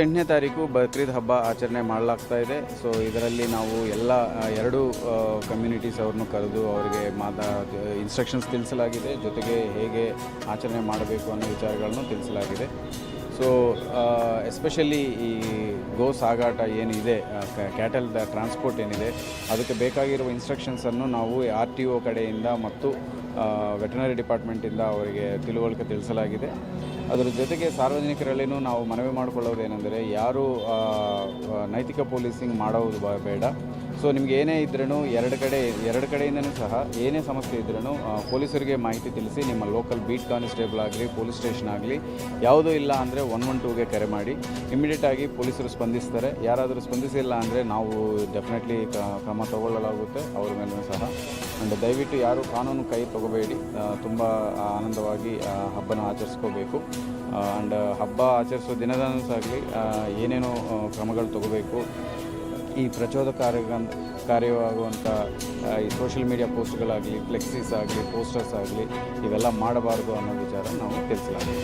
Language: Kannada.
8ನೇ ತಾರೀಕು ಬಕ್ರೀದ್ ಹಬ್ಬ ಆಚರಣೆ ಮಾಡಲಾಗ್ತಾ ಇದೆ. ಸೊ ಇದರಲ್ಲಿ ನಾವು ಎಲ್ಲ ಎರಡು ಕಮ್ಯುನಿಟೀಸ್ ಅವ್ರನ್ನೂ ಕರೆದು ಅವರಿಗೆ ಇನ್ಸ್ಟ್ರಕ್ಷನ್ಸ್ ತಿಳಿಸಲಾಗಿದೆ, ಜೊತೆಗೆ ಹೇಗೆ ಆಚರಣೆ ಮಾಡಬೇಕು ಅನ್ನೋ ವಿಚಾರಗಳನ್ನು ತಿಳಿಸಲಾಗಿದೆ. ಸೊ ಎಸ್ಪೆಷಲಿ ಈ ಗೋ ಸಾಗಾಟ ಏನಿದೆ, ಕ್ಯಾಟಲ್ ಟ್ರಾನ್ಸ್ಪೋರ್ಟ್ ಏನಿದೆ, ಅದಕ್ಕೆ ಬೇಕಾಗಿರುವ ಇನ್ಸ್ಟ್ರಕ್ಷನ್ಸನ್ನು ನಾವು RTO ಕಡೆಯಿಂದ ಮತ್ತು ವೆಟರ್ನರಿ ಡಿಪಾರ್ಟ್ಮೆಂಟಿಂದ ಅವರಿಗೆ ತಿಳುವಳಿಕೆ ತಿಳಿಸಲಾಗಿದೆ. ಅದರ ಜೊತೆಗೆ ಸಾರ್ವಜನಿಕರಲ್ಲಿನೂ ನಾವು ಮನವಿ ಮಾಡಿಕೊಳ್ಳೋದೇನೆಂದರೆ, ಯಾರು ನೈತಿಕ ಪೊಲೀಸಿಂಗ್ ಮಾಡೋದು ಬೇಡ. ಸೊ ನಿಮ್ಗೆ ಏನೇ ಇದ್ರೂ ಎರಡು ಕಡೆಯಿಂದನೂ ಸಹ ಏನೇ ಸಮಸ್ಯೆ ಇದ್ರೂ ಪೊಲೀಸರಿಗೆ ಮಾಹಿತಿ ತಿಳಿಸಿ. ನಿಮ್ಮ ಲೋಕಲ್ ಬೀಟ್ ಕಾನ್ಸ್ಟೇಬಲ್ ಆಗಲಿ, ಪೊಲೀಸ್ ಸ್ಟೇಷನ್ ಆಗಲಿ, ಯಾವುದೂ ಇಲ್ಲ ಅಂದರೆ 112ಗೆ ಕರೆ ಮಾಡಿ. ಇಮಿಡಿಯೇಟಾಗಿ ಪೊಲೀಸರು ಸ್ಪಂದಿಸ್ತಾರೆ. ಯಾರಾದರೂ ಸ್ಪಂದಿಸಿಲ್ಲ ಅಂದರೆ ನಾವು ಡೆಫಿನೆಟ್ಲಿ ಕ್ರಮ ತಗೊಳ್ಳಲಾಗುತ್ತೆ ಅವ್ರ ಮೇಲೂ ಸಹ. ಆ್ಯಂಡ್ ದಯವಿಟ್ಟು ಯಾರು ಕಾನೂನು ಕೈ ತಗೋಬೇಡಿ. ತುಂಬ ಆನಂದವಾಗಿ ಹಬ್ಬನ ಆಚರಿಸ್ಕೋಬೇಕು. ಆ್ಯಂಡ್ ಹಬ್ಬ ಆಚರಿಸೋ ದಿನದಂದಾಗಲಿ ಏನೇನೋ ಕ್ರಮಗಳು ತಗೋಬೇಕು. ಈ ಪ್ರಚೋದಕಾರಿಯಾಗುವಂಥ ಈ ಸೋಷಿಯಲ್ ಮೀಡಿಯಾ ಪೋಸ್ಟ್ಗಳಾಗಲಿ, ಫ್ಲೆಕ್ಸೀಸ್ ಆಗಲಿ, ಪೋಸ್ಟರ್ಸ್ ಆಗಲಿ, ಇವೆಲ್ಲ ಮಾಡಬಾರ್ದು ಅನ್ನೋ ವಿಚಾರ ನಾವು ತಿಳಿಸಲಾಗಿದೆ.